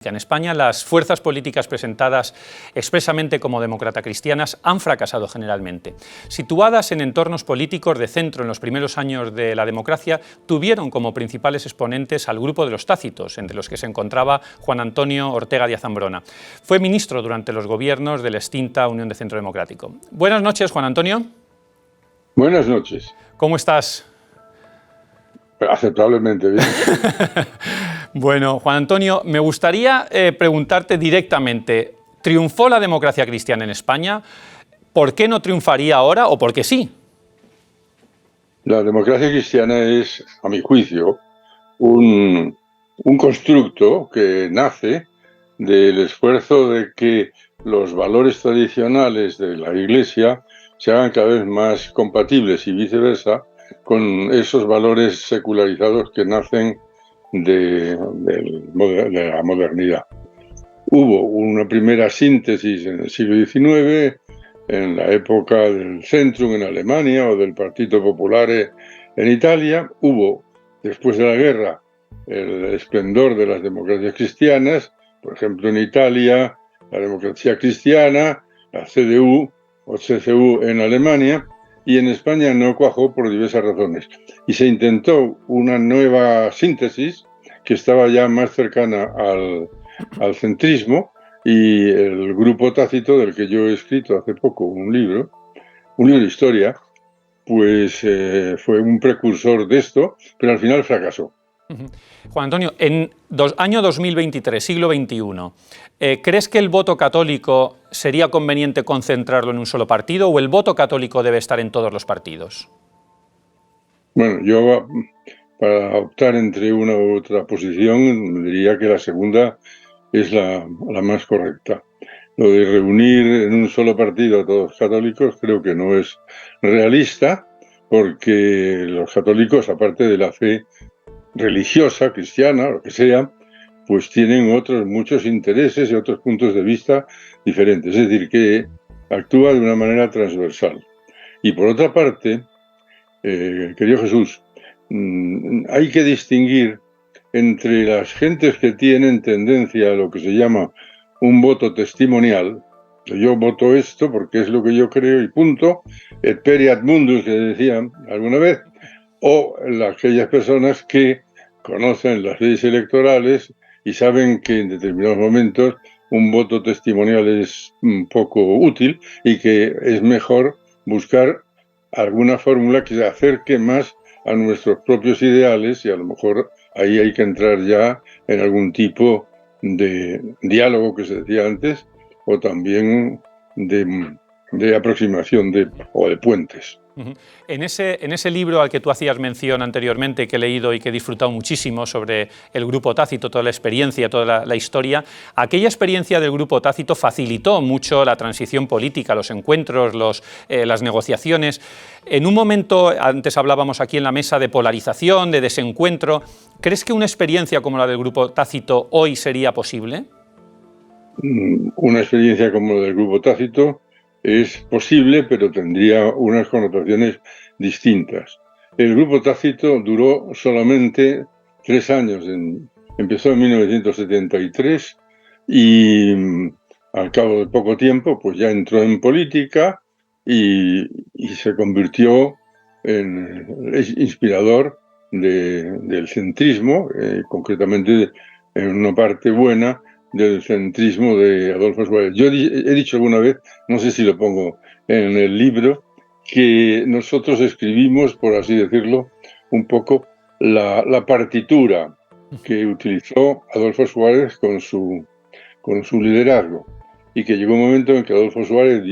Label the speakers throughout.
Speaker 1: En España, las fuerzas políticas presentadas expresamente como demócrata cristianas han fracasado generalmente. Situadas en entornos políticos de centro en los primeros años de la democracia, tuvieron como principales exponentes al grupo de los tácitos, entre los que se encontraba Juan Antonio Ortega Díaz Ambrona. Fue ministro durante los gobiernos de la extinta Unión de Centro Democrático. Buenas noches, Juan Antonio.
Speaker 2: Buenas noches.
Speaker 1: ¿Cómo estás?
Speaker 2: Aceptablemente bien.
Speaker 1: Bueno, Juan Antonio, me gustaría preguntarte directamente, ¿triunfó la democracia cristiana en España? ¿Por qué no triunfaría ahora o por qué sí?
Speaker 2: La democracia cristiana es, a mi juicio, un constructo que nace del esfuerzo de que los valores tradicionales de la Iglesia se hagan cada vez más compatibles y viceversa con esos valores secularizados que nacen de la modernidad. Hubo una primera síntesis en el siglo XIX, en la época del Centrum en Alemania o del Partito Popolare en Italia. Hubo, después de la guerra, el esplendor de las democracias cristianas, por ejemplo en Italia, la democracia cristiana, la CDU o CCU en Alemania, y en España no cuajó por diversas razones. Y se intentó una nueva síntesis que estaba ya más cercana al centrismo, y el grupo tácito, del que yo he escrito hace poco un libro de historia, pues fue un precursor de esto, pero al final fracasó.
Speaker 1: Juan Antonio, en año 2023, siglo XXI, ¿crees que el voto católico sería conveniente concentrarlo en un solo partido o el voto católico debe estar en todos los partidos?
Speaker 2: Bueno, yo para optar entre una u otra posición diría que la segunda es la más correcta. Lo de reunir en un solo partido a todos los católicos creo que no es realista, porque los católicos, aparte de la fe religiosa, cristiana, lo que sea, pues tienen otros muchos intereses y otros puntos de vista diferentes. Es decir, que actúa de una manera transversal. Y por otra parte, querido Jesús, hay que distinguir entre las gentes que tienen tendencia a lo que se llama un voto testimonial. Yo voto esto porque es lo que yo creo y punto, et pereat mundus, que decía alguna vez, o aquellas personas que conocen las leyes electorales y saben que en determinados momentos un voto testimonial es un poco útil y que es mejor buscar alguna fórmula que se acerque más a nuestros propios ideales, y a lo mejor ahí hay que entrar ya en algún tipo de diálogo que se decía antes, o también de aproximación o de puentes.
Speaker 1: En ese libro al que tú hacías mención anteriormente, que he leído y que he disfrutado muchísimo, sobre el grupo tácito, toda la experiencia, toda la historia, aquella experiencia del grupo tácito facilitó mucho la transición política, los encuentros, las negociaciones. En un momento, antes hablábamos aquí en la mesa de polarización, de desencuentro, ¿crees que una experiencia como la del grupo tácito hoy sería posible?
Speaker 2: Una experiencia como la del grupo tácito es posible, pero tendría unas connotaciones distintas. El grupo tácito duró solamente 3 años. Empezó en 1973 y al cabo de poco tiempo pues ya entró en política y se convirtió en inspirador del centrismo, concretamente en una parte buena del centrismo de Adolfo Suárez. Yo he dicho alguna vez, no sé si lo pongo en el libro, que nosotros escribimos, por así decirlo, un poco la partitura que utilizó Adolfo Suárez con su liderazgo, y que llegó un momento en que Adolfo Suárez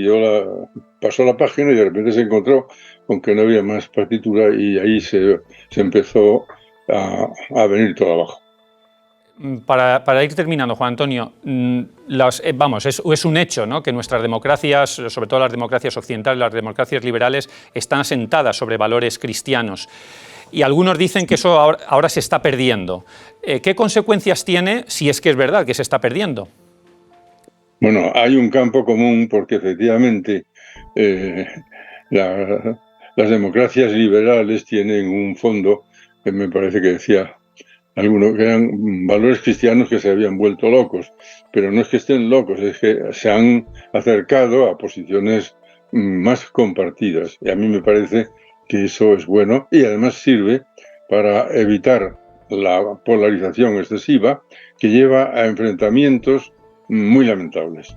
Speaker 2: pasó la página y de repente se encontró con que no había más partitura, y ahí se empezó a venir todo abajo.
Speaker 1: Para ir terminando, Juan Antonio, es un hecho, ¿no?, que nuestras democracias, sobre todo las democracias occidentales, las democracias liberales, están asentadas sobre valores cristianos. Y algunos dicen que eso ahora se está perdiendo. ¿Qué consecuencias tiene si es que es verdad que se está perdiendo?
Speaker 2: Bueno, hay un campo común, porque efectivamente las democracias liberales tienen un fondo que me parece que decía algunos que eran valores cristianos que se habían vuelto locos, pero no es que estén locos, es que se han acercado a posiciones más compartidas, y a mí me parece que eso es bueno y además sirve para evitar la polarización excesiva que lleva a enfrentamientos muy lamentables.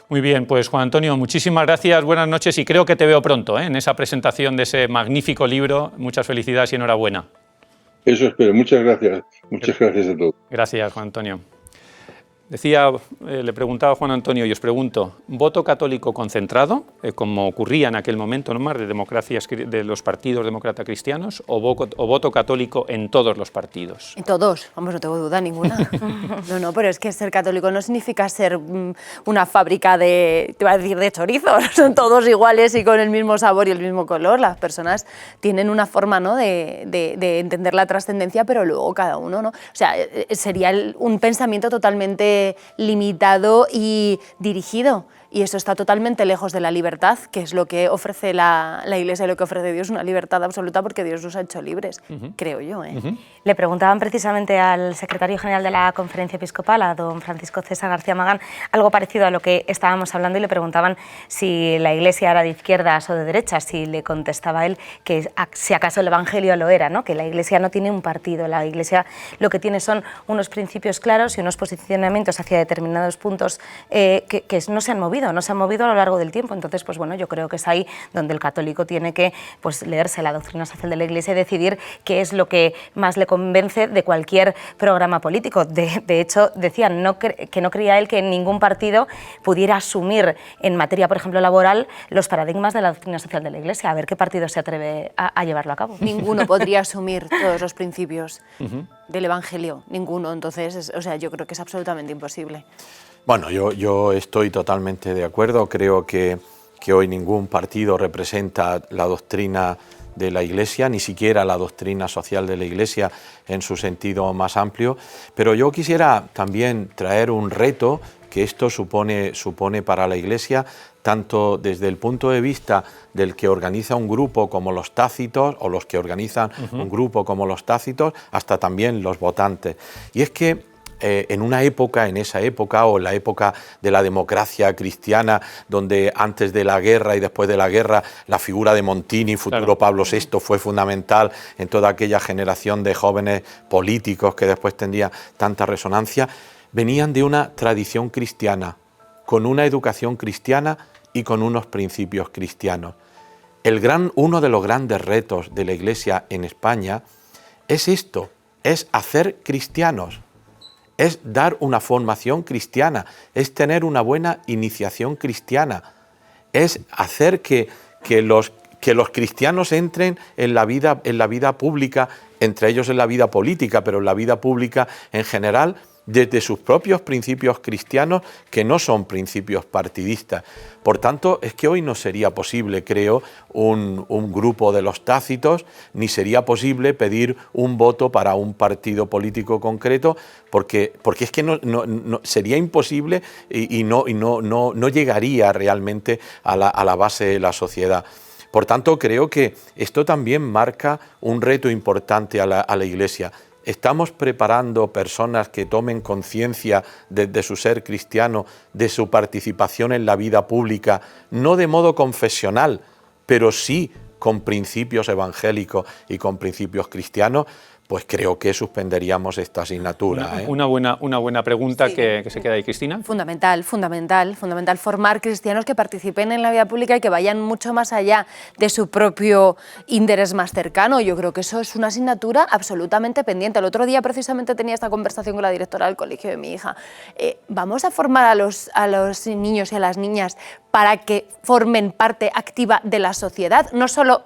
Speaker 1: Muy bien, pues Juan Antonio, muchísimas gracias, buenas noches y creo que te veo pronto en esa presentación de ese magnífico libro. Muchas felicidades y enhorabuena.
Speaker 2: Eso espero. Muchas gracias a todos.
Speaker 1: Gracias, Juan Antonio. Decía, le preguntaba a Juan Antonio y os pregunto, ¿voto católico concentrado, como ocurría en aquel momento, no más de democracias de los partidos demócrata cristianos, o voto católico en todos los partidos?
Speaker 3: En todos, vamos, no tengo duda ninguna. No, pero es que ser católico no significa ser una fábrica de, te iba a decir, de chorizos, son todos iguales y con el mismo sabor y el mismo color. Las personas tienen una forma, ¿no?, de entender la trascendencia, pero luego cada uno, ¿no? O sea, sería un pensamiento totalmente limitado y dirigido, y eso está totalmente lejos de la libertad, que es lo que ofrece la Iglesia y lo que ofrece Dios, una libertad absoluta, porque Dios nos ha hecho libres, creo yo.
Speaker 4: Le preguntaban precisamente al secretario general de la Conferencia Episcopal, a don Francisco César García Magán, algo parecido a lo que estábamos hablando, y le preguntaban si la Iglesia era de izquierdas o de derechas, y le contestaba él que si acaso el Evangelio lo era, ¿no?, que la Iglesia no tiene un partido, la Iglesia lo que tiene son unos principios claros y unos posicionamientos hacia determinados puntos que no se han movido a lo largo del tiempo. Entonces, pues bueno, yo creo que es ahí donde el católico tiene que, pues, leerse la doctrina social de la Iglesia y decidir qué es lo que más le convence de cualquier programa político. De hecho, decían que no creía él que ningún partido pudiera asumir en materia, por ejemplo, laboral, los paradigmas de la doctrina social de la Iglesia. A ver qué partido se atreve a llevarlo a cabo.
Speaker 3: Ninguno podría asumir todos los principios del Evangelio, ninguno. Entonces, o sea, yo creo que es absolutamente imposible.
Speaker 5: Bueno, yo estoy totalmente de acuerdo. Creo que hoy ningún partido representa la doctrina de la Iglesia, ni siquiera la doctrina social de la Iglesia en su sentido más amplio. Pero yo quisiera también traer un reto que esto supone para la Iglesia, tanto desde el punto de vista del que organiza un grupo como los tácitos, o los que organizan un grupo como los tácitos, hasta también los votantes. Y es que en esa época, o en la época de la democracia cristiana, donde antes de la guerra y después de la guerra la figura de Montini, futuro Pablo VI, fue fundamental en toda aquella generación de jóvenes políticos que después tendría tanta resonancia, venían de una tradición cristiana, con una educación cristiana y con unos principios cristianos. Uno de los grandes retos de la Iglesia en España es esto, es hacer cristianos, es dar una formación cristiana, es tener una buena iniciación cristiana, es hacer que los cristianos entren en la vida pública, entre ellos en la vida política, pero en la vida pública en general, desde sus propios principios cristianos, que no son principios partidistas. Por tanto, es que hoy no sería posible, creo, un grupo de los tácitos, ni sería posible pedir un voto para un partido político concreto, porque es que no sería imposible y no llegaría realmente a la base de la sociedad. Por tanto, creo que esto también marca un reto importante a la Iglesia. ¿Estamos preparando personas que tomen conciencia de su ser cristiano, de su participación en la vida pública, no de modo confesional, pero sí con principios evangélicos y con principios cristianos? Pues creo que suspenderíamos esta asignatura.
Speaker 1: Una buena pregunta, sí, que se queda ahí, Cristina.
Speaker 3: Fundamental formar cristianos que participen en la vida pública y que vayan mucho más allá de su propio interés más cercano. Yo creo que eso es una asignatura absolutamente pendiente. El otro día precisamente tenía esta conversación con la directora del colegio de mi hija. Vamos a formar a los niños y a las niñas para que formen parte activa de la sociedad, no solo...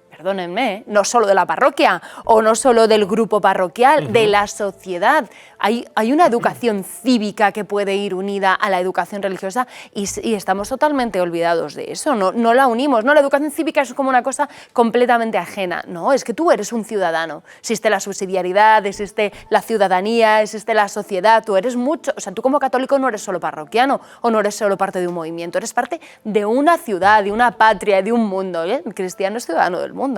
Speaker 3: Perdónenme, no solo de la parroquia o no solo del grupo parroquial, de la sociedad. Hay una educación cívica que puede ir unida a la educación religiosa y estamos totalmente olvidados de eso, no la unimos. No, la educación cívica es como una cosa completamente ajena. No, es que tú eres un ciudadano. Existe la subsidiariedad, existe la ciudadanía, existe la sociedad, tú eres mucho. O sea, tú como católico no eres solo parroquiano o no eres solo parte de un movimiento, eres parte de una ciudad, de una patria, de un mundo. El cristiano es ciudadano del mundo.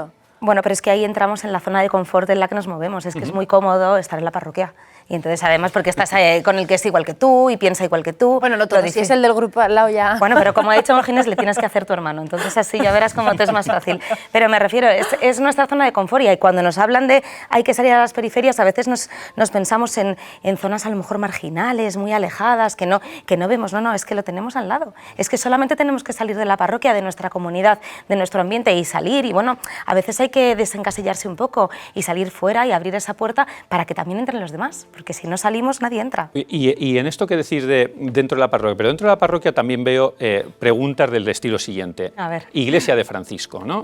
Speaker 4: Bueno, pero es que ahí entramos en la zona de confort en la que nos movemos. Es que es muy cómodo estar en la parroquia. Y entonces, además, porque estás con el que es igual que tú y piensa igual que tú.
Speaker 3: Bueno, si es el del grupo al lado ya...
Speaker 4: Bueno, pero como ha dicho don Ginés, le tienes que hacer tu hermano. Entonces así ya verás cómo te es más fácil. Pero me refiero, es nuestra zona de confort y cuando nos hablan de hay que salir a las periferias, a veces nos pensamos en zonas a lo mejor marginales, muy alejadas, que no vemos. No, es que lo tenemos al lado. Es que solamente tenemos que salir de la parroquia, de nuestra comunidad, de nuestro ambiente y salir. Y bueno, a veces hay que desencasillarse un poco y salir fuera y abrir esa puerta para que también entren los demás. Porque si no salimos, nadie entra.
Speaker 1: Y en esto que decís de dentro de la parroquia, pero dentro de la parroquia también veo preguntas del estilo siguiente.
Speaker 4: A ver.
Speaker 1: Iglesia de Francisco, ¿no?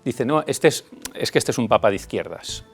Speaker 1: Dice, no, es que este es un papa de izquierdas.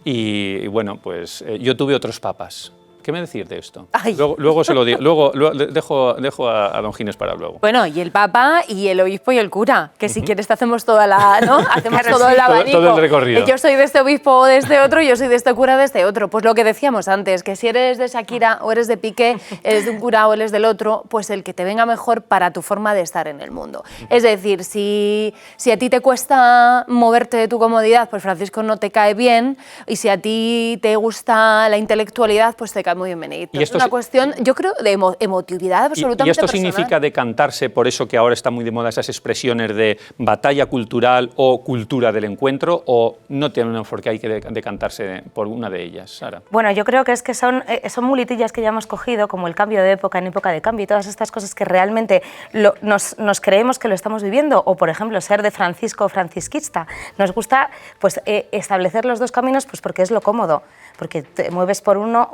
Speaker 1: Y bueno, pues yo tuve otros papas. ¿Qué me decís de esto? Luego se lo digo, luego dejo a don Ginés para luego.
Speaker 3: Bueno, y el Papa y el obispo y el cura, que si quieres te hacemos toda la, ¿no? Hacemos todo el abanico.
Speaker 1: Todo el recorrido.
Speaker 3: Yo soy de este obispo o de este otro, yo soy de este cura de este otro. Pues lo que decíamos antes, que si eres de Shakira o eres de Piqué, eres de un cura o eres del otro, pues el que te venga mejor para tu forma de estar en el mundo. Es decir, si a ti te cuesta moverte de tu comodidad, pues Francisco no te cae bien, y si a ti te gusta la intelectualidad, pues te cae muy bienvenido. Es una cuestión, yo creo, de emotividad absolutamente
Speaker 1: ¿Y esto
Speaker 3: personal.
Speaker 1: significa decantarse por eso que ahora está muy de moda esas expresiones de batalla cultural o cultura del encuentro, o no tienen por qué hay que decantarse por una de ellas, Sara?
Speaker 4: Bueno, yo creo que es que son muletillas que ya hemos cogido, como el cambio de época en época de cambio y todas estas cosas que realmente nos creemos que lo estamos viviendo, o por ejemplo ser de Francisco o francisquista. Nos gusta pues, establecer los dos caminos pues, porque es lo cómodo, porque te mueves por uno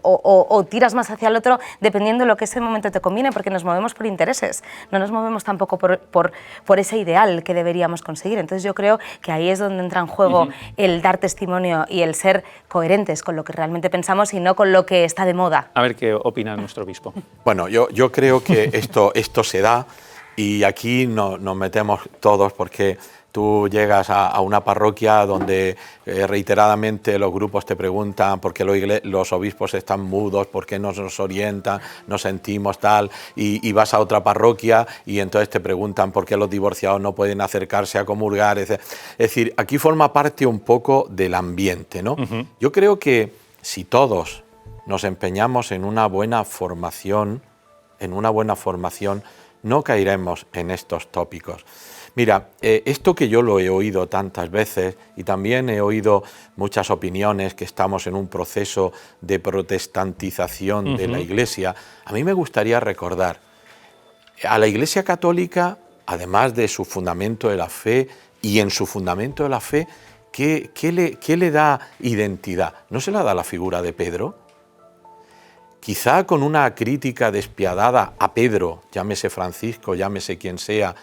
Speaker 4: o tiras más hacia el otro dependiendo de lo que ese momento te conviene, porque nos movemos por intereses, no nos movemos tampoco por ese ideal que deberíamos conseguir. Entonces yo creo que ahí es donde entra en juego el dar testimonio y el ser coherentes con lo que realmente pensamos y no con lo que está de moda.
Speaker 1: A ver qué opina nuestro obispo.
Speaker 5: Bueno, yo creo que esto se da y aquí nos metemos todos porque tú llegas a una parroquia donde reiteradamente los grupos te preguntan por qué los obispos están mudos, por qué no nos orientan, nos sentimos tal, y vas a otra parroquia y entonces te preguntan por qué los divorciados no pueden acercarse a comulgar, etc. Es decir, aquí forma parte un poco del ambiente, ¿no? Yo creo que si todos nos empeñamos en una buena formación, no caeremos en estos tópicos. Mira, esto que yo lo he oído tantas veces y también he oído muchas opiniones que estamos en un proceso de protestantización de la Iglesia, a mí me gustaría recordar a la Iglesia Católica, además de su fundamento de la fe, y en su fundamento de la fe, ¿qué le da identidad? ¿No se la da la figura de Pedro? Quizá con una crítica despiadada a Pedro, llámese Francisco, llámese quien sea,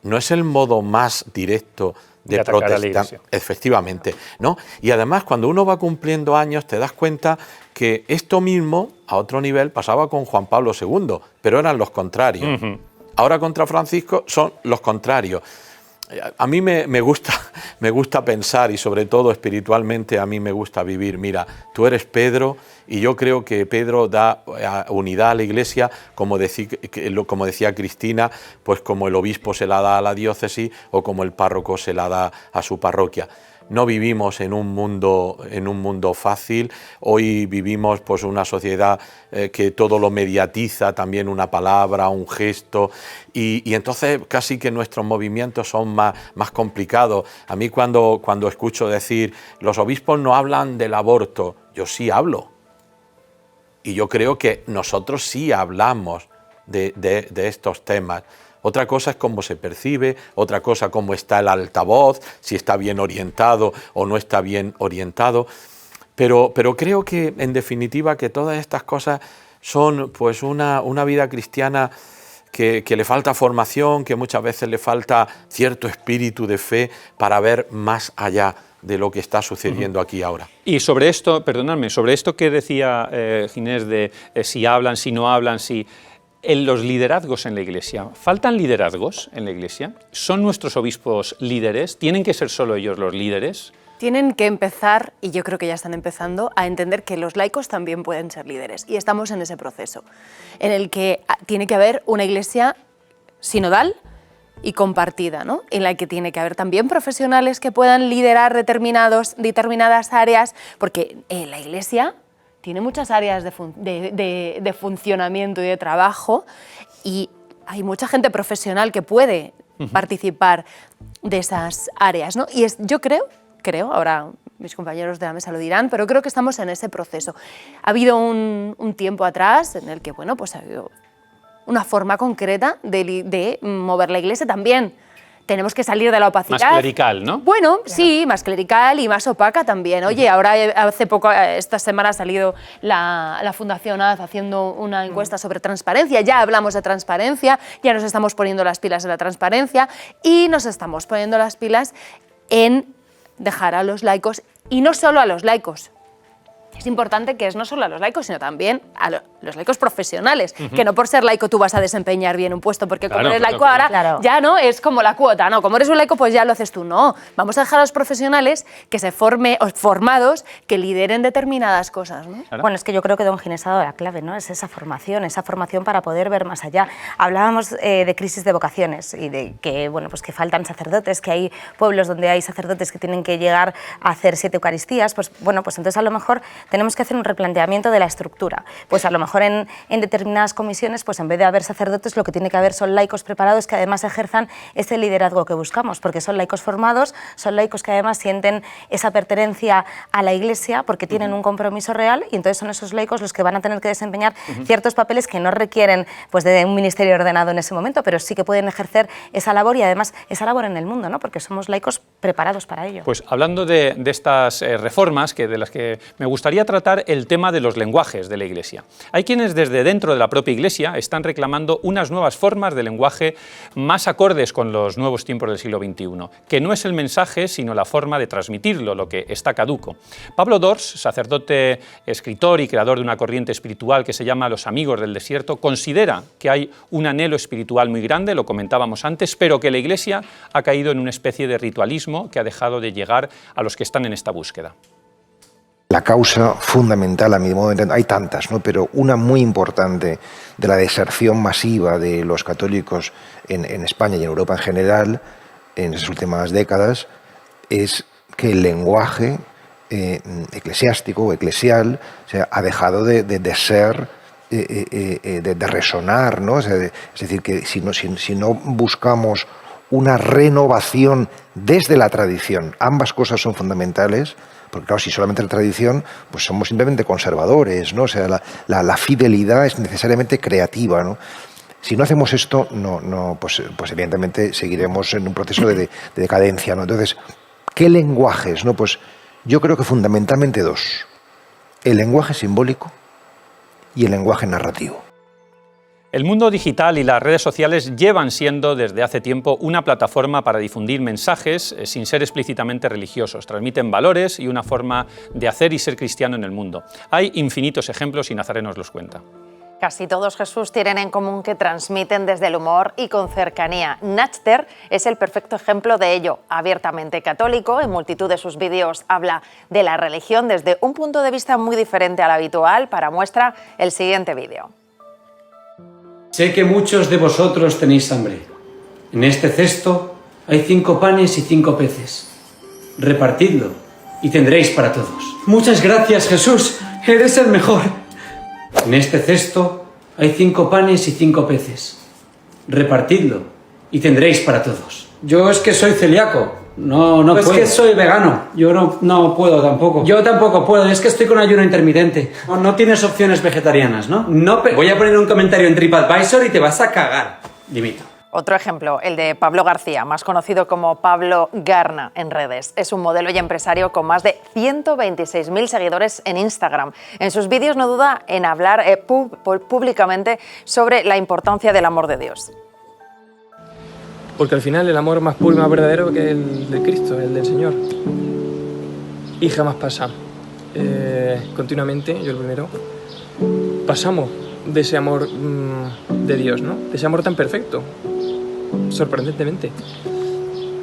Speaker 5: no es el modo más directo de protestar, efectivamente, ¿no? Y además, cuando uno va cumpliendo años, te das cuenta que esto mismo, a otro nivel, pasaba con Juan Pablo II, pero eran los contrarios. Ahora contra Francisco son los contrarios. A mí me gusta pensar, y sobre todo espiritualmente a mí me gusta vivir. Mira, tú eres Pedro y yo creo que Pedro da unidad a la Iglesia, como decía Cristina, pues como el obispo se la da a la diócesis o como el párroco se la da a su parroquia. No vivimos en un mundo fácil. Hoy vivimos pues una sociedad que todo lo mediatiza, también una palabra, un gesto, y entonces casi que nuestros movimientos son más complicados. A mí cuando escucho decir los obispos no hablan del aborto, yo sí hablo. Y yo creo que nosotros sí hablamos de estos temas. Otra cosa es cómo se percibe, otra cosa cómo está el altavoz, si está bien orientado o no está bien orientado. Pero creo que, en definitiva, que todas estas cosas son pues una vida cristiana que le falta formación, que muchas veces le falta cierto espíritu de fe para ver más allá de lo que está sucediendo aquí ahora.
Speaker 1: Y sobre esto, perdonadme, sobre esto que decía Ginés de si hablan, si no hablan, si... En los liderazgos en la Iglesia, ¿faltan liderazgos en la Iglesia? ¿Son nuestros obispos líderes? ¿Tienen que ser solo ellos los líderes?
Speaker 3: Tienen que empezar, y yo creo que ya están empezando, a entender que los laicos también pueden ser líderes. Y estamos en ese proceso, en el que tiene que haber una Iglesia sinodal y compartida, ¿no? En la que tiene que haber también profesionales que puedan liderar determinadas áreas, porque la Iglesia tiene muchas áreas de funcionamiento y de trabajo, y hay mucha gente profesional que puede participar de esas áreas, ¿no? Y yo creo, ahora mis compañeros de la mesa lo dirán, pero creo que estamos en ese proceso. Ha habido un tiempo atrás en el que, bueno, pues ha habido una forma concreta de mover la Iglesia también. Tenemos que salir de la opacidad.
Speaker 1: Más clerical, ¿no?
Speaker 3: Bueno, sí, más clerical y más opaca también. Oye, ahora hace poco, esta semana ha salido la Fundación AZ haciendo una encuesta sobre transparencia. Ya hablamos de transparencia, ya nos estamos poniendo las pilas en la transparencia y nos estamos poniendo las pilas en dejar a los laicos, y no solo a los laicos. Es importante que no solo a los laicos, sino también a los laicos profesionales, que no por ser laico tú vas a desempeñar bien un puesto, porque como eres laico ahora ya no es como la cuota, no, como eres un laico pues ya lo haces tú, no. Vamos a dejar a los profesionales que se formados, que lideren determinadas cosas, ¿no?
Speaker 4: Claro. Bueno, es que yo creo que Don Ginés ha dado la clave, ¿no? Es esa formación para poder ver más allá. Hablábamos de crisis de vocaciones y de que, bueno, pues que faltan sacerdotes, que hay pueblos donde hay sacerdotes que tienen que llegar a hacer 7 Eucaristías, pues bueno, pues entonces a lo mejor tenemos que hacer un replanteamiento de la estructura. Pues a lo mejor en determinadas comisiones, pues en vez de haber sacerdotes, lo que tiene que haber son laicos preparados que además ejerzan ese liderazgo que buscamos, porque son laicos formados, son laicos que además sienten esa pertenencia a la Iglesia porque tienen un compromiso real, y entonces son esos laicos los que van a tener que desempeñar ciertos papeles que no requieren pues de un ministerio ordenado en ese momento, pero sí que pueden ejercer esa labor, y además esa labor en el mundo, ¿no? Porque somos laicos preparados para ello.
Speaker 1: Pues hablando de estas reformas, de las que me gustaría tratar el tema de los lenguajes de la Iglesia. Hay quienes desde dentro de la propia Iglesia están reclamando unas nuevas formas de lenguaje más acordes con los nuevos tiempos del siglo XXI, que no es el mensaje, sino la forma de transmitirlo, lo que está caduco. Pablo Dors, sacerdote, escritor y creador de una corriente espiritual que se llama Los Amigos del Desierto, considera que hay un anhelo espiritual muy grande, lo comentábamos antes, pero que la Iglesia ha caído en una especie de ritualismo que ha dejado de llegar a los que están en esta búsqueda.
Speaker 6: La causa fundamental, a mi modo de entender, hay tantas, ¿no? Pero una muy importante de la deserción masiva de los católicos en España y en Europa en general, en esas últimas décadas, es que el lenguaje eclesiástico o eclesial, o sea, ha dejado de ser, de resonar, ¿no? O sea, es decir, que si no buscamos una renovación desde la tradición, ambas cosas son fundamentales. Porque claro, si solamente la tradición, pues somos simplemente conservadores, ¿no? O sea, la fidelidad es necesariamente creativa, ¿no? Si no hacemos esto, pues evidentemente seguiremos en un proceso de decadencia, ¿no? Entonces, ¿qué lenguajes? ¿No? Pues yo creo que fundamentalmente 2. El lenguaje simbólico y el lenguaje narrativo.
Speaker 1: El mundo digital y las redes sociales llevan siendo desde hace tiempo una plataforma para difundir mensajes sin ser explícitamente religiosos. Transmiten valores y una forma de hacer y ser cristiano en el mundo. Hay infinitos ejemplos y Nazaret nos los cuenta.
Speaker 7: Casi todos, Jesús, tienen en común que transmiten desde el humor y con cercanía. Natchter es el perfecto ejemplo de ello. Abiertamente católico, en multitud de sus vídeos habla de la religión desde un punto de vista muy diferente al habitual. Para muestra, el siguiente vídeo.
Speaker 8: Sé que muchos de vosotros tenéis hambre. En este cesto hay 5 panes y 5 peces. Repartidlo y tendréis para todos. Muchas gracias, Jesús. Eres el mejor. En este cesto hay 5 panes y 5 peces. Repartidlo y tendréis para todos. Yo es que soy celíaco. No puedo. Es que soy vegano. Yo no puedo tampoco. Yo tampoco puedo. Es que estoy con ayuno intermitente. No tienes opciones vegetarianas, ¿no? No. Voy a poner un comentario en TripAdvisor y te vas a cagar. Limito.
Speaker 7: Otro ejemplo, el de Pablo García, más conocido como Pablo Garna en redes. Es un modelo y empresario con más de 126.000 seguidores en Instagram. En sus vídeos no duda en hablar públicamente sobre la importancia del amor de Dios.
Speaker 9: Porque al final el amor más puro y más verdadero que el de Cristo, el del Señor. Y jamás pasa. Continuamente, yo el primero, pasamos de ese amor de Dios, ¿no? De ese amor tan perfecto, sorprendentemente.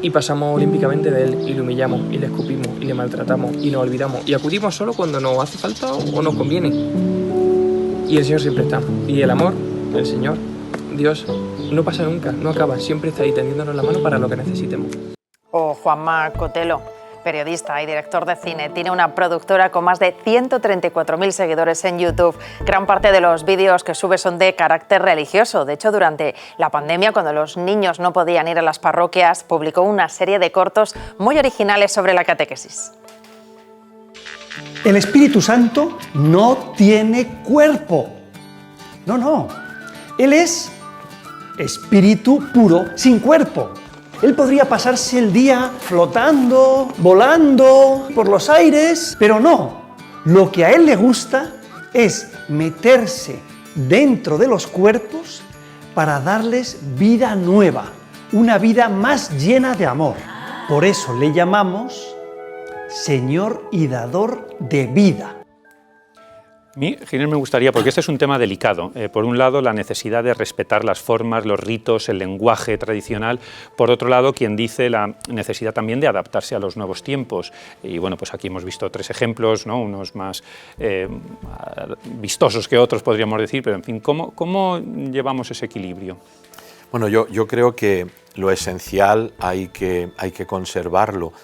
Speaker 9: Y pasamos olímpicamente de Él y lo humillamos, y le escupimos, y le maltratamos, y nos olvidamos. Y acudimos solo cuando nos hace falta o nos conviene. Y el Señor siempre está. Y el amor, el Señor, Dios, no pasa nunca, no acaba, siempre está ahí tendiéndonos la mano para lo que necesitemos.
Speaker 7: O Juanma Cotelo, periodista y director de cine, tiene una productora con más de 134.000 seguidores en YouTube. Gran parte de los vídeos que sube son de carácter religioso. De hecho, durante la pandemia, cuando los niños no podían ir a las parroquias, publicó una serie de cortos muy originales sobre la catequesis.
Speaker 10: El Espíritu Santo no tiene cuerpo. No. Él es espíritu puro sin cuerpo. Él podría pasarse el día flotando, volando por los aires, pero no. Lo que a él le gusta es meterse dentro de los cuerpos para darles vida nueva, una vida más llena de amor. Por eso le llamamos Señor y Dador de vida.
Speaker 1: A mí, Ginés, me gustaría, porque este es un tema delicado. Por un lado, la necesidad de respetar las formas, los ritos, el lenguaje tradicional. Por otro lado, quien dice la necesidad también de adaptarse a los nuevos tiempos. Y bueno, pues aquí hemos visto 3 ejemplos, ¿no? Unos más vistosos que otros, podríamos decir, pero en fin, ¿cómo llevamos ese equilibrio?
Speaker 5: Bueno, yo creo que lo esencial hay que conservarlo.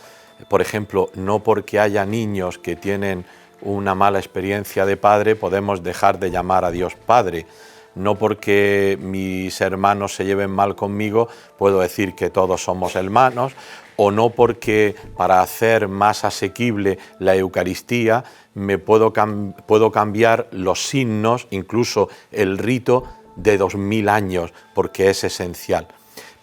Speaker 5: Por ejemplo, no porque haya niños que tienen una mala experiencia de padre, podemos dejar de llamar a Dios Padre. No porque mis hermanos se lleven mal conmigo, puedo decir que todos somos hermanos, o no porque para hacer más asequible la Eucaristía me puedo cambiar los signos, incluso el rito de 2000 años, porque es esencial.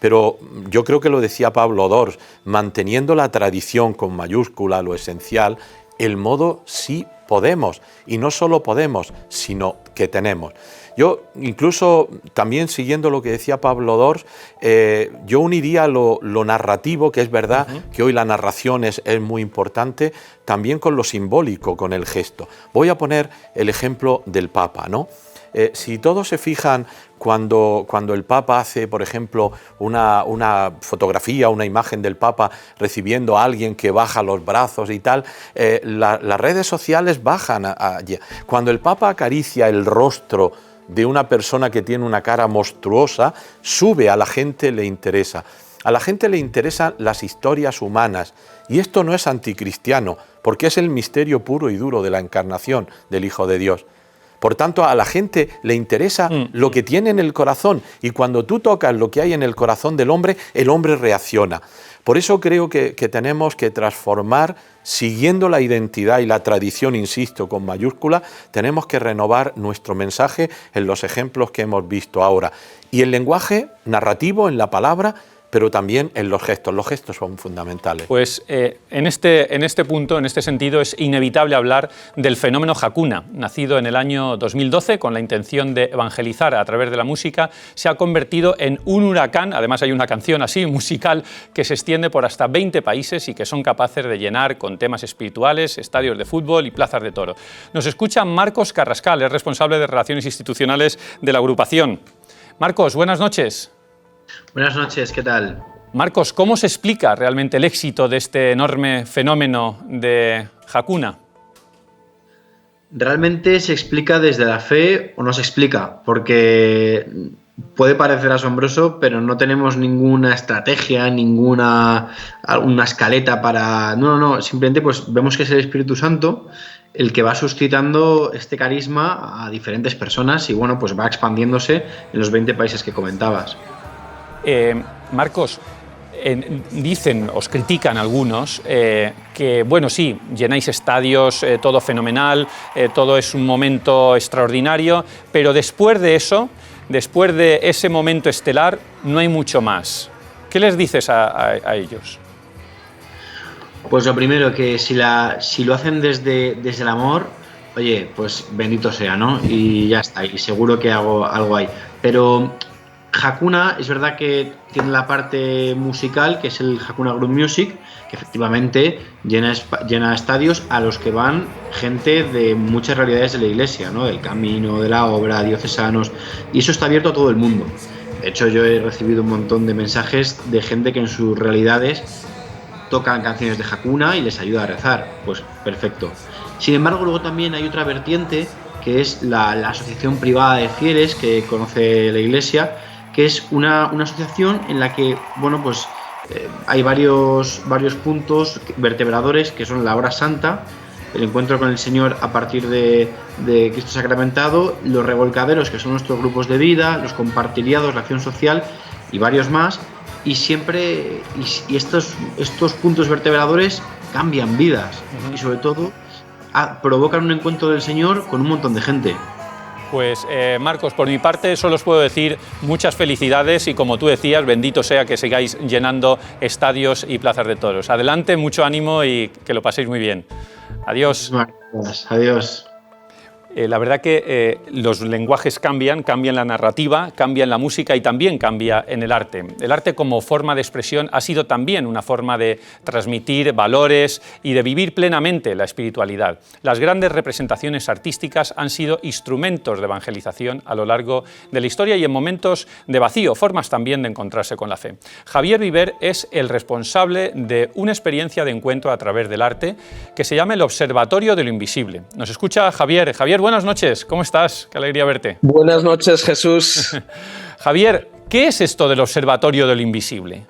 Speaker 5: Pero yo creo que lo decía Pablo Dors, manteniendo la tradición con mayúscula, lo esencial, el modo sí podemos, y no solo podemos, sino que tenemos. Yo incluso también siguiendo lo que decía Pablo Dors, yo uniría lo narrativo, que es verdad que hoy la narración es muy importante, también con lo simbólico, con el gesto. Voy a poner el ejemplo del Papa, ¿no? Si todos se fijan, cuando el Papa hace, por ejemplo, una fotografía, una imagen del Papa recibiendo a alguien que baja los brazos y tal, las redes sociales bajan allí. Cuando el Papa acaricia el rostro de una persona que tiene una cara monstruosa, sube, a la gente le interesa. A la gente le interesan las historias humanas, y esto no es anticristiano, porque es el misterio puro y duro de la encarnación del Hijo de Dios. Por tanto, a la gente le interesa lo que tiene en el corazón, y cuando tú tocas lo que hay en el corazón del hombre, el hombre reacciona. Por eso creo que tenemos que transformar, siguiendo la identidad y la tradición, insisto, con mayúscula, tenemos que renovar nuestro mensaje en los ejemplos que hemos visto ahora. Y el lenguaje narrativo, en la palabra, pero también en los gestos. Los gestos son fundamentales.
Speaker 1: Pues en este punto, en este sentido, es inevitable hablar del fenómeno Hakuna. Nacido en el año 2012 con la intención de evangelizar a través de la música, se ha convertido en un huracán. Además hay una canción así, musical, que se extiende por hasta 20 países y que son capaces de llenar con temas espirituales estadios de fútbol y plazas de toro. Nos escucha Marcos Carrascal, es responsable de Relaciones Institucionales de la agrupación. Marcos, buenas noches.
Speaker 11: Buenas noches, ¿qué tal?
Speaker 1: Marcos, ¿cómo se explica realmente el éxito de este enorme fenómeno de Hakuna?
Speaker 11: Realmente se explica desde la fe o no se explica, porque puede parecer asombroso, pero no tenemos ninguna estrategia, una escaleta para... No, simplemente pues vemos que es el Espíritu Santo el que va suscitando este carisma a diferentes personas y bueno, pues va expandiéndose en los 20 países que comentabas.
Speaker 1: Marcos, dicen, os critican algunos, que bueno, sí, llenáis estadios, todo fenomenal, todo es un momento extraordinario, pero después de eso, después de ese momento estelar, no hay mucho más. ¿Qué les dices a ellos?
Speaker 11: Pues lo primero, que si lo hacen desde el amor, oye, pues bendito sea, ¿no? Y ya está, y seguro que algo hay. Pero Hakuna es verdad que tiene la parte musical, que es el Hakuna Group Music, que efectivamente llena estadios a los que van gente de muchas realidades de la iglesia, ¿no? Del camino, de la obra, diocesanos, y eso está abierto a todo el mundo. De hecho, yo he recibido un montón de mensajes de gente que en sus realidades tocan canciones de Hakuna y les ayuda a rezar. Pues perfecto. Sin embargo, luego también hay otra vertiente, que es la asociación privada de fieles que conoce la iglesia, que es una asociación en la que, bueno, pues hay varios puntos vertebradores, que son la hora santa, el encuentro con el Señor a partir de Cristo sacramentado, los revolcaderos, que son nuestros grupos de vida, los compartiliados, la acción social y varios más, y siempre estos puntos vertebradores cambian vidas y sobre todo provocan un encuentro del Señor con un montón de gente.
Speaker 1: Pues Marcos, por mi parte solo os puedo decir muchas felicidades y, como tú decías, bendito sea que sigáis llenando estadios y plazas de toros. Adelante, mucho ánimo y que lo paséis muy bien. Adiós.
Speaker 11: Adiós.
Speaker 1: La verdad que los lenguajes cambian la narrativa, cambian la música y también cambia en el arte. El arte como forma de expresión ha sido también una forma de transmitir valores y de vivir plenamente la espiritualidad. Las grandes representaciones artísticas han sido instrumentos de evangelización a lo largo de la historia y en momentos de vacío, formas también de encontrarse con la fe. Javier Viver es el responsable de una experiencia de encuentro a través del arte que se llama el Observatorio de lo Invisible. Nos escucha Javier. Javier, buenas noches, ¿cómo estás? Qué alegría verte.
Speaker 12: Buenas noches, Jesús.
Speaker 1: Javier, ¿qué es esto del Observatorio de lo Invisible?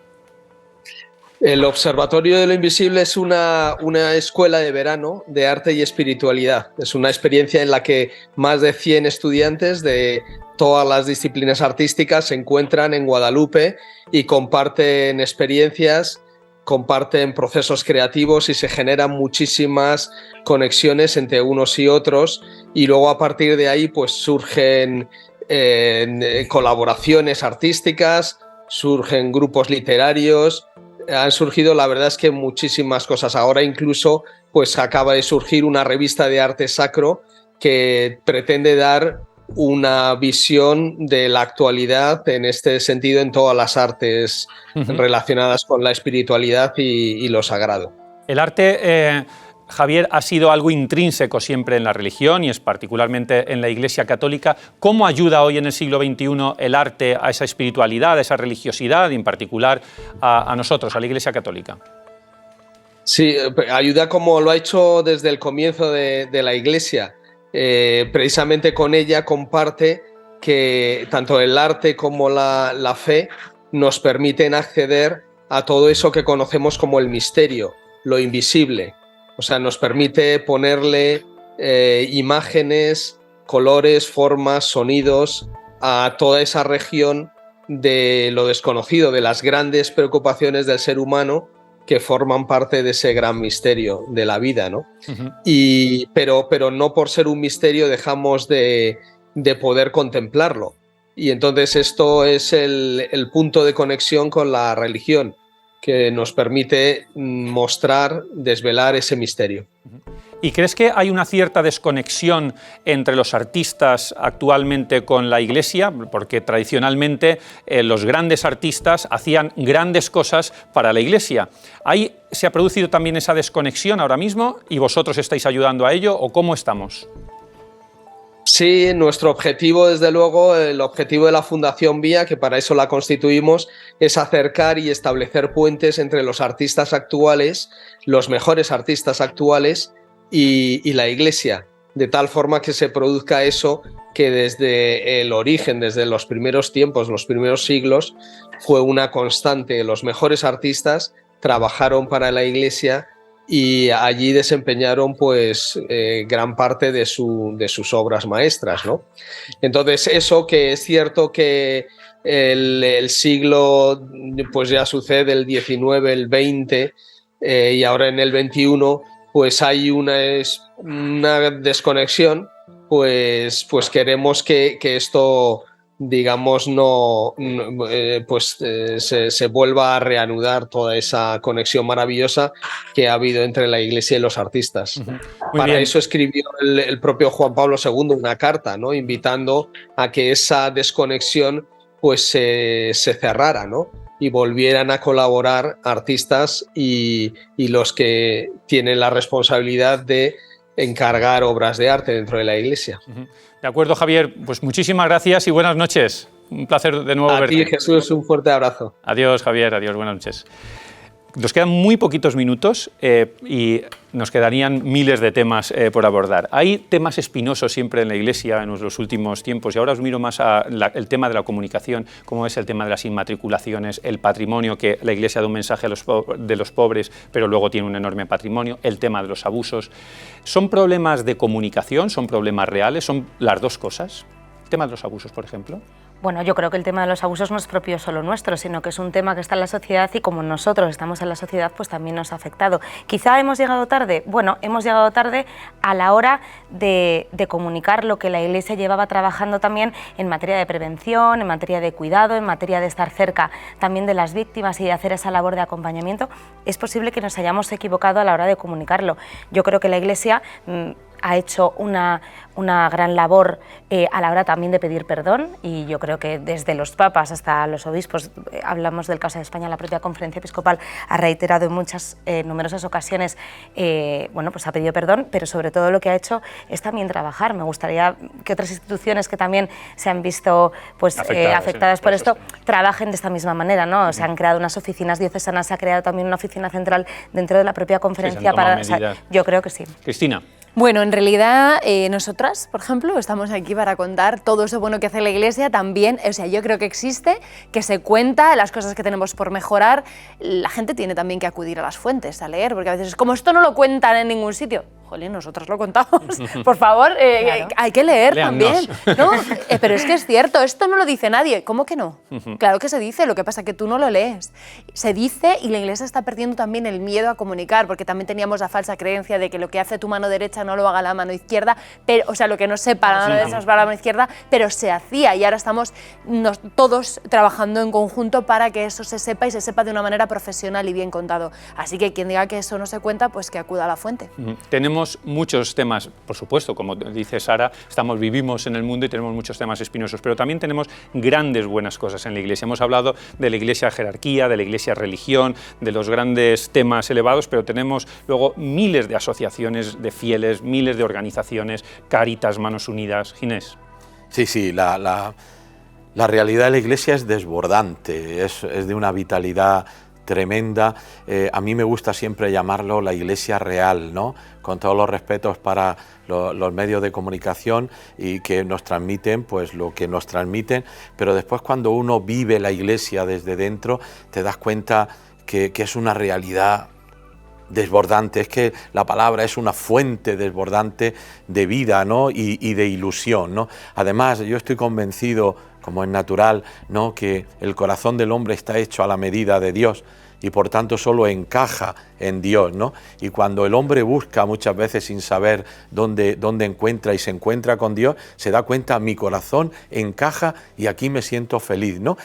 Speaker 12: El Observatorio de lo Invisible es una escuela de verano de arte y espiritualidad. Es una experiencia en la que más de 100 estudiantes de todas las disciplinas artísticas se encuentran en Guadalupe y comparten experiencias, comparten procesos creativos y se generan muchísimas conexiones entre unos y otros, y luego a partir de ahí pues surgen colaboraciones artísticas, surgen grupos literarios, han surgido, la verdad es que muchísimas cosas. Ahora incluso pues acaba de surgir una revista de arte sacro que pretende dar una visión de la actualidad en este sentido en todas las artes relacionadas con la espiritualidad y lo sagrado.
Speaker 1: El arte, Javier, ha sido algo intrínseco siempre en la religión y es particularmente en la Iglesia Católica. ¿Cómo ayuda hoy en el siglo XXI el arte a esa espiritualidad, a esa religiosidad y en particular a nosotros, a la Iglesia Católica?
Speaker 12: Sí, ayuda como lo ha hecho desde el comienzo de la Iglesia. Precisamente con ella comparte que tanto el arte como la fe nos permiten acceder a todo eso que conocemos como el misterio, lo invisible. O sea, nos permite ponerle imágenes, colores, formas, sonidos a toda esa región de lo desconocido, de las grandes preocupaciones del ser humano que forman parte de ese gran misterio de la vida, ¿no? Pero no por ser un misterio dejamos de poder contemplarlo. Y entonces esto es el punto de conexión con la religión, que nos permite mostrar, desvelar ese misterio.
Speaker 1: ¿Y crees que hay una cierta desconexión entre los artistas actualmente con la Iglesia? Porque tradicionalmente los grandes artistas hacían grandes cosas para la Iglesia. ¿Ahí se ha producido también esa desconexión ahora mismo y vosotros estáis ayudando a ello o cómo estamos?
Speaker 12: Sí, nuestro objetivo, desde luego, el objetivo de la Fundación Vía, que para eso la constituimos, es acercar y establecer puentes entre los artistas actuales, los mejores artistas actuales y la Iglesia, de tal forma que se produzca eso que desde el origen, desde los primeros tiempos, los primeros siglos, fue una constante. Los mejores artistas trabajaron para la Iglesia y allí desempeñaron pues gran parte de sus obras maestras, ¿no? Entonces eso, que es cierto que el siglo pues ya sucede, el XIX, el XX y ahora en el XXI pues hay una desconexión, pues queremos que esto, digamos, se vuelva a reanudar toda esa conexión maravillosa que ha habido entre la Iglesia y los artistas. Para eso escribió el propio Juan Pablo II una carta, ¿no? Invitando a que esa desconexión pues se cerrara, ¿no? Y volvieran a colaborar artistas y los que tienen la responsabilidad de encargar obras de arte dentro de la Iglesia.
Speaker 1: De acuerdo, Javier, pues muchísimas gracias y buenas noches. Un placer de nuevo verte.
Speaker 12: A ti, Jesús, un fuerte abrazo.
Speaker 1: Adiós, Javier, adiós, buenas noches. Nos quedan muy poquitos minutos y nos quedarían miles de temas por abordar. Hay temas espinosos siempre en la Iglesia en los últimos tiempos y ahora os miro más al tema de la comunicación, como es el tema de las inmatriculaciones, el patrimonio, que la Iglesia da un mensaje de los pobres, pero luego tiene un enorme patrimonio, el tema de los abusos. ¿Son problemas de comunicación? ¿Son problemas reales? ¿Son las dos cosas? El tema de los abusos, por ejemplo.
Speaker 4: Bueno, yo creo que el tema de los abusos no es propio solo nuestro, sino que es un tema que está en la sociedad y como nosotros estamos en la sociedad, pues también nos ha afectado. Quizá hemos llegado tarde, bueno, hemos llegado tarde a la hora de comunicar lo que la Iglesia llevaba trabajando también en materia de prevención, en materia de cuidado, en materia de estar cerca también de las víctimas y de hacer esa labor de acompañamiento. Es posible que nos hayamos equivocado a la hora de comunicarlo. Yo creo que la Iglesia ha hecho una gran labor a la hora también de pedir perdón y yo creo que desde los papas hasta los obispos, hablamos del caso de España, la propia Conferencia Episcopal ha reiterado en muchas, numerosas ocasiones, bueno, pues ha pedido perdón, pero sobre todo lo que ha hecho es también trabajar. Me gustaría que otras instituciones que también se han visto pues, afectadas por esto trabajen de esta misma manera, ¿no? Se han creado unas oficinas diocesanas, se ha creado también una oficina central dentro de la propia conferencia para... O sea, yo creo que sí.
Speaker 1: Cristina.
Speaker 3: Bueno, en realidad nosotras, por ejemplo, estamos aquí para contar todo eso bueno que hace la Iglesia también. O sea, yo creo que existe, que se cuenta, las cosas que tenemos por mejorar. La gente tiene también que acudir a las fuentes, a leer, porque a veces es como esto no lo cuentan en ningún sitio. Jolín, nosotros lo contamos. Por favor, claro. Hay que leer también, ¿no? Pero es que es cierto, esto no lo dice nadie. ¿Cómo que no? Claro que se dice, lo que pasa es que tú no lo lees. Se dice y la Iglesia está perdiendo también el miedo a comunicar, porque también teníamos la falsa creencia de que lo que hace tu mano derecha no lo haga la mano izquierda, pero, o sea, lo que no sepa la mano derecha es para la mano izquierda, pero se hacía y ahora estamos todos trabajando en conjunto para que eso se sepa y se sepa de una manera profesional y bien contado. Así que quien diga que eso no se cuenta, pues que acuda a la fuente.
Speaker 1: Tenemos muchos temas, por supuesto, como dice Sara, vivimos en el mundo y tenemos muchos temas espinosos, pero también tenemos grandes buenas cosas en la Iglesia. Hemos hablado de la Iglesia jerarquía, de la Iglesia religión, de los grandes temas elevados, pero tenemos luego miles de asociaciones de fieles, miles de organizaciones, Cáritas, Manos Unidas. Ginés.
Speaker 5: Sí, la realidad de la Iglesia es desbordante, es de una vitalidad tremenda. A mí me gusta siempre llamarlo la Iglesia real, ¿no? Con todos los respetos para los medios de comunicación y que nos transmiten pues lo que nos transmiten, pero después cuando uno vive la Iglesia desde dentro te das cuenta que es una realidad desbordante, es que la palabra es una fuente desbordante de vida, ¿no? y de ilusión, ¿no? Además, yo estoy convencido, como es natural, ¿no? que el corazón del hombre está hecho a la medida de Dios y por tanto solo encaja en Dios, ¿no? Y cuando el hombre busca muchas veces sin saber dónde encuentra y se encuentra con Dios, se da cuenta, mi corazón encaja y aquí me siento feliz, ¿no?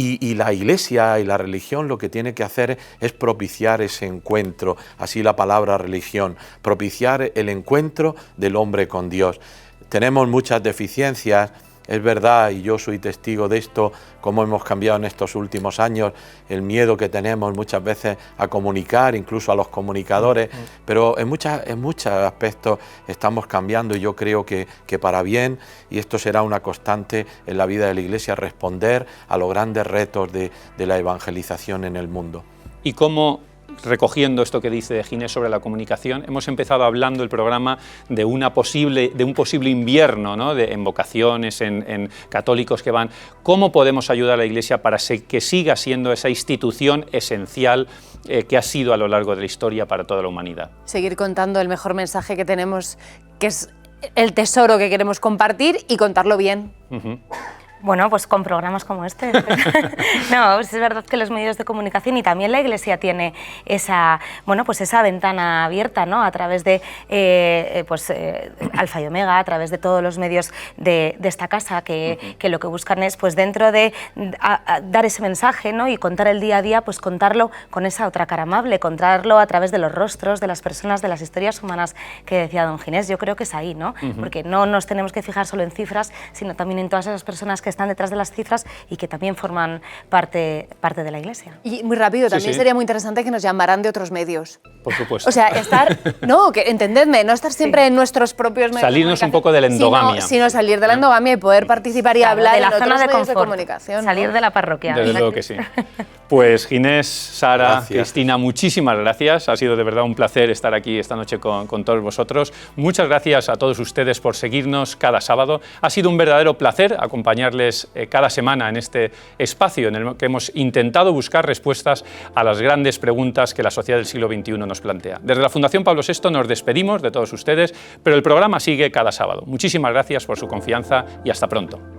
Speaker 5: Y la Iglesia y la religión lo que tiene que hacer es propiciar ese encuentro, así la palabra religión, propiciar el encuentro del hombre con Dios. Tenemos muchas deficiencias, es verdad, y yo soy testigo de esto, cómo hemos cambiado en estos últimos años, el miedo que tenemos muchas veces a comunicar, incluso a los comunicadores, pero en muchos aspectos estamos cambiando y yo creo que para bien, y esto será una constante en la vida de la Iglesia, responder a los grandes retos de la evangelización en el mundo.
Speaker 1: ¿Y cómo, recogiendo esto que dice Ginés sobre la comunicación, hemos empezado hablando el programa de un posible invierno, ¿no? En vocaciones, en católicos que van? ¿Cómo podemos ayudar a la Iglesia para que siga siendo esa institución esencial que ha sido a lo largo de la historia para toda la humanidad? Seguir contando el mejor mensaje que tenemos, que es el tesoro que queremos compartir, y contarlo bien.
Speaker 4: Bueno, pues con programas como este. No, pues es verdad que los medios de comunicación y también la Iglesia tiene esa, bueno, pues esa ventana abierta, ¿no? A través de Alfa y Omega, a través de todos los medios de esta casa que lo que buscan es, pues dentro de dar ese mensaje, ¿no? Y contar el día a día, pues contarlo con esa otra cara amable, contarlo a través de los rostros de las personas, de las historias humanas que decía don Ginés. Yo creo que es ahí, ¿no? Porque no nos tenemos que fijar solo en cifras, sino también en todas esas personas que que están detrás de las cifras y que también forman parte de la Iglesia.
Speaker 3: Y muy rápido, también sería muy interesante que nos llamaran de otros medios.
Speaker 1: Por supuesto.
Speaker 3: O sea, entendedme, no estar siempre en nuestros propios medios.
Speaker 1: Salirnos un poco de la endogamia.
Speaker 3: Sino salir de la endogamia y poder participar y hablar
Speaker 4: de la
Speaker 3: en
Speaker 4: zona
Speaker 3: otros
Speaker 4: de
Speaker 3: medios
Speaker 4: confort,
Speaker 3: de comunicación.
Speaker 4: salir de la parroquia.
Speaker 1: Desde luego que sí. Pues Ginés, Sara,
Speaker 5: Gracias.
Speaker 1: Cristina, muchísimas gracias. Ha sido de verdad un placer estar aquí esta noche con todos vosotros. Muchas gracias a todos ustedes por seguirnos cada sábado. Ha sido un verdadero placer acompañarles cada semana en este espacio en el que hemos intentado buscar respuestas a las grandes preguntas que la sociedad del siglo XXI nos plantea. Desde la Fundación Pablo VI nos despedimos de todos ustedes, pero el programa sigue cada sábado. Muchísimas gracias por su confianza y hasta pronto.